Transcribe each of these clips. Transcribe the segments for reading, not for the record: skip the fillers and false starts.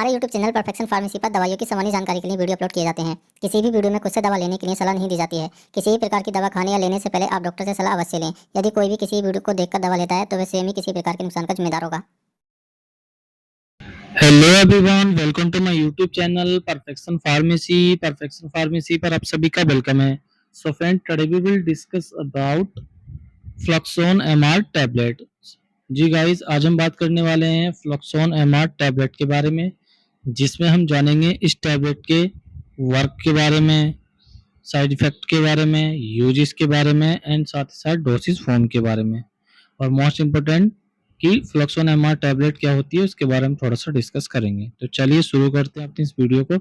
हमारे YouTube channel perfection pharmacy पर दवाइयों की सामान्य जानकारी के लिए वीडियो अपलोड किए जाते हैं। किसी भी वीडियो में खुद से दवा लेने के लिए सलाह नहीं दी जाती है। किसी भी प्रकार की दवा खाने या लेने से पहले आप डॉक्टर से सलाह अवश्य लें। यदि कोई भी किसी वीडियो को देखकर दवा लेता है तो वह स्वयं ही किसी प्रकार के नुकसान का जिम्मेदार होगा। Hello everyone, welcome to my YouTube channel perfection pharmacy पर आप सभी का वेलकम है। So friend, today we will discuss about Fluxon MR tablet. जी गाइस, आज हम बात करने वाले हैं फ्लक्सोन एमआर टैबलेट के बारे में, जिसमें हम जानेंगे इस टैबलेट के वर्क के बारे में, साइड इफेक्ट के बारे में, यूजेस के बारे में एंड साथ ही साथ डोसेज फॉर्म के बारे में, और मोस्ट इम्पोर्टेंट कि फ्लक्सोन एमआर टैबलेट क्या होती है उसके बारे में थोड़ा सा डिस्कस करेंगे। तो चलिए शुरू करते हैं अपनी इस वीडियो को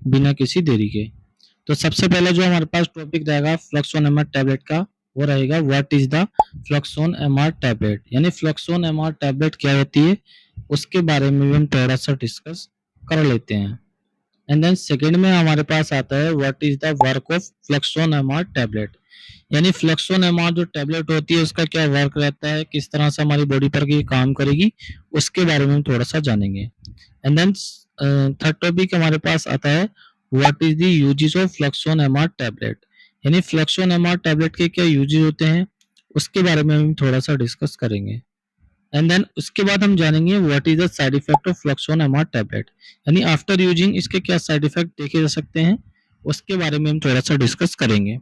बिना किसी देरी के। तो सबसे पहले जो हमारे पास टॉपिक रहेगा फ्लक्सोन एमआर टैबलेट का, वो रहेगा what is the फ्लक्सोन MR tablet, यानी फ्लक्सोन एमआर टैबलेट क्या होती है उसके बारे में भी हम थोड़ा सा डिस्कस कर लेते हैं। एंड देन सेकेंड में हमारे पास आता है what is the work of फ्लक्सोन MR tablet, यानी फ्लक्सोन एमआर जो टैबलेट होती है उसका क्या वर्क रहता है, किस तरह से हमारी बॉडी पर ये काम करेगी, उसके बारे में हम थोड़ा सा जानेंगे। एंड देन थर्ड टॉपिक हमारे पास आता है what is the uses of फ्लक्सोन MR tablet, यानी फ्लक्सोन एमआर टैबलेट के क्या यूजेस होते हैं उसके बारे में हम थोड़ा सा डिस्कस करेंगे। एंड देन उसके बाद हम जानेंगे what is the side effect of फ्लक्सोन MR tablet, यानी आफ्टर यूजिंग इसके क्या साइड इफेक्ट देखे जा सकते हैं उसके बारे में हम थोड़ा सा डिस्कस करेंगे।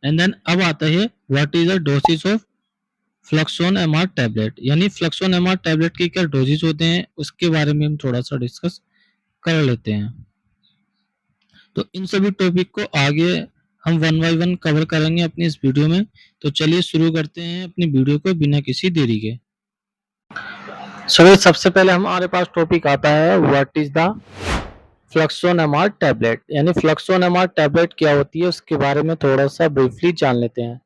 एंड देन अब आता है what is the dosage of फ्लक्सोन MR tablet, यानी फ्लक्सोन एमआर टैबलेट के क्या डोजेज होते हैं उसके बारे में हम थोड़ा सा डिस्कस कर लेते हैं। तो इन सभी टॉपिक को आगे हम वन बाय वन कवर करेंगे अपनी इस वीडियो में। तो चलिए शुरू करते हैं अपनी वीडियो को बिना किसी देरी के। सबसे पहले हमारे पास टॉपिक आता है what is the फ्लक्सोन MR tablet, यानी फ्लक्सोन एमआर टैबलेट क्या होती है उसके बारे में थोड़ा सा ब्रीफली जान लेते हैं।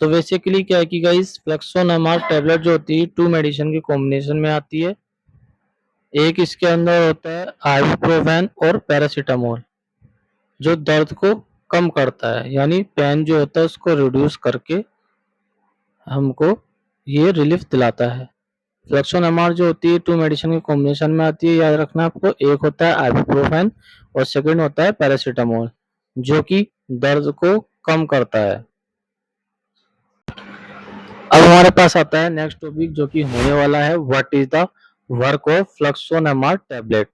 तो बेसिकली क्या है कि गाइस, फ्लक्सोन एमआर टैबलेट जो होती है 2 मेडिसिन के कॉम्बिनेशन में आती है। एक इसके अंदर होता है आइबुप्रोफेन और पैरासीटामोल, जो दर्द को कम करता है, यानी पेन जो होता है उसको रिड्यूस करके हमको ये रिलीफ दिलाता है। फ्लक्सोन एमआर जो होती है 2 मेडिसिन के कॉम्बिनेशन में आती है, याद रखना आपको। एक होता है आइबुप्रोफेन और सेकंड होता है पैरासीटामोल, जो कि दर्द को कम करता है। अब हमारे पास आता है नेक्स्ट टॉपिक जो कि होने वाला है what is the work of फ्लक्सोन MR tablet.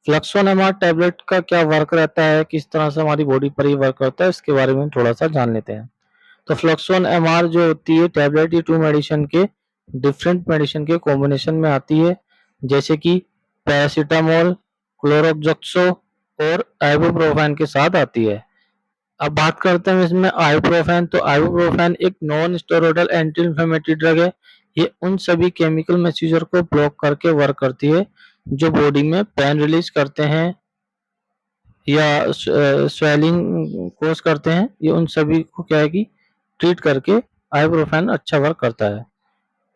Fluxon MR tablet का क्या वर्क रहता है, किस तरह से हमारी बॉडी पर ये वर्क करता है, इसके बारे में थोड़ा सा जान लेते हैं। तो फ्लक्सोन एमआर जो होती है टैबलेट, ये 2 मेडिसिन के डिफरेंट मेडिसिन के कॉम्बिनेशन में आती है, जैसे कि पैरासीटामोल, क्लोरोक्सो और आइबुप्रोफेन के साथ आती है। अब बात करते हैं इसमें आइबुप्रोफेन। तो आइबुप्रोफेन एक non steroidal anti inflammatory drug है। ये उन सभी केमिकल मैसेजर को ब्लॉक करके वर्क करती है जो बॉडी में पेन रिलीज करते हैं या स्वेलिंग कोज करते हैं। ये उन सभी को क्या है कि ट्रीट करके आइबुप्रोफेन अच्छा वर्क करता है।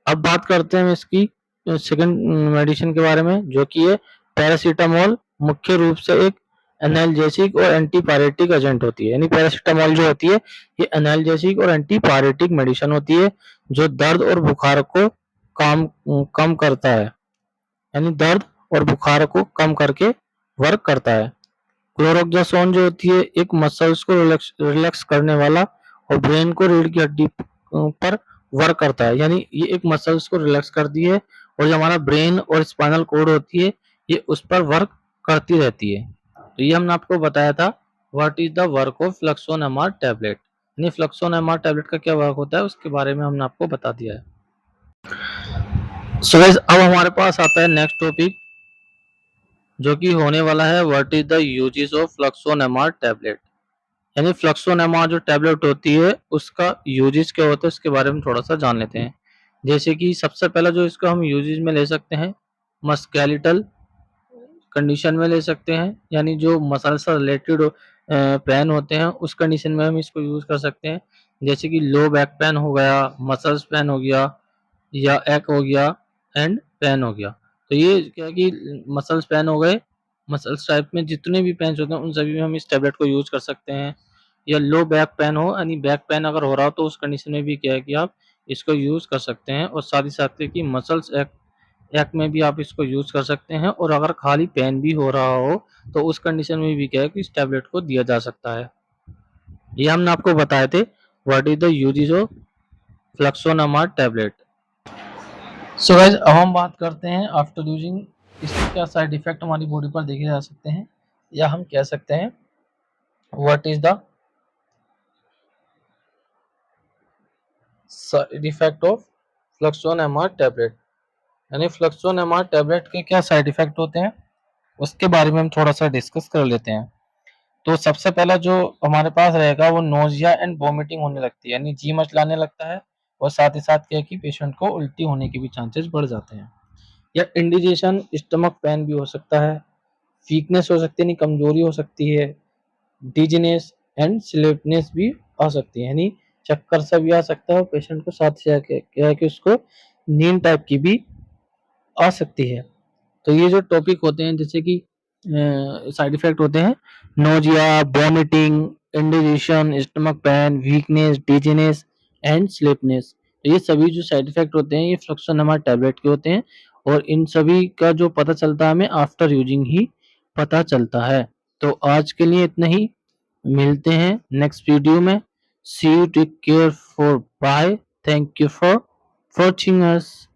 अब बात करते हैं इसकी सेकंड मेडिसिन के बारे में, जो कि है पैरासीटामोल। मुख्य रूप से एक एनाल्जेसिक और एंटीपायरेटिक एजेंट होती है, यानी पैरासीटामोल जो होती है ये एनाल्जेसिक और एंटीपायरेटिक मेडिसिन होती है जो दर्द और बुखार को कम करता है, यानी दर्द और बुखार को कम करके वर्क करता है। क्लोरोक्साजोन जो होती है एक मसल्स को रिलैक्स करने वाला और ब्रेन को रीढ़ की हड्डी पर वर्क करता है, यानी ये एक मसल्स को रिलैक्स करती है और जो हमारा ब्रेन और स्पाइनल कोड होती है ये उस पर वर्क करती रहती है। तो ये हमने आपको बताया था what is the work of फ्लक्सोन MR tablet, यानी फ्लक्सोन एमआर टैबलेट का क्या वर्क होता है उसके बारे में हमने आपको बता दिया है। सो गाइस, अब हमारे पास आता है नेक्स्ट टॉपिक जो कि होने वाला है what is the uses of फ्लक्सोन MR tablet, यानी फ्लक्सोन एमआर जो टैबलेट होती है उसका यूजेस क्या होता है उसके बारे में थोड़ा सा जान लेते हैं। जैसे कि सबसे पहला जो इसका हम यूजेस में ले सकते हैं, मस्कुलेटल कंडीशन में ले सकते हैं, यानी जो मसल से रिलेटेड पेन होते हैं उस कंडीशन में हम इसको यूज कर सकते हैं। जैसे कि लो बैक पेन हो गया, मसल्स पेन हो गया, या एक हो गया एंड पेन हो गया। तो ये क्या है कि मसल्स पेन हो गए, मसल्स टाइप में जितने भी पेन होते हैं उन सभी में हम इस टैबलेट को यूज कर सकते हैं। या लो बैक पेन हो, यानी बैक पेन अगर हो रहा हो तो उस कंडीशन में भी क्या है कि आप इसको यूज कर सकते हैं। और साथ ही साथ कि मसल्स एक एक में भी आप इसको यूज कर सकते हैं, और अगर खाली पेन भी हो रहा हो तो उस कंडीशन में भी क्या है कि इस टैबलेट को दिया जा सकता है। ये हमने आपको बताए थे what is the uses of fluxon MR tablet. So guys, अब हम बात करते हैं आफ्टर यूजिंग इसके क्या साइड इफेक्ट हमारी बॉडी पर देखे जा सकते हैं, या हम कह सकते हैं what is the side effect of fluxon MR tablet. यानी फ्लक्सोनामार्ड टैबलेट के क्या साइड इफेक्ट होते हैं उसके बारे में हम थोड़ा सा डिस्कस कर लेते हैं। तो सबसे पहला जो हमारे पास रहेगा वो नोजिया एंड वोमिटिंग होने लगती है, यानी जी मचलाने लगता है, और साथ ही साथ क्या है कि पेशेंट को उल्टी होने के भी चांसेस बढ़ जाते हैं। या इंडिजेशन, स्टमक पेन भी हो सकता है, वीकनेस हो सकती है, यानी कमजोरी हो सकती है, डिजीनेस एंड स्लीपनेस भी आ सकती है, यानी चक्कर सा भी आ सकता है, और पेशेंट को साथ ही क्या है कि उसको नींद टाइप की भी आ सकती है। तो ये जो टॉपिक होते हैं जैसे कि साइड इफेक्ट होते हैं nausea, vomiting, indigestion, stomach pain, weakness, dizziness and sleepiness. तो ये सभी जो साइड इफेक्ट होते हैं ये फ्लक्सोनामार्ड टैबलेट के होते हैं, और इन सभी का जो पता चलता है हमें आफ्टर यूजिंग ही पता चलता है। तो आज के लिए इतना ही, मिलते हैं नेक्स्ट वीडियो में। See you, take care, for bye, thank you for watching us.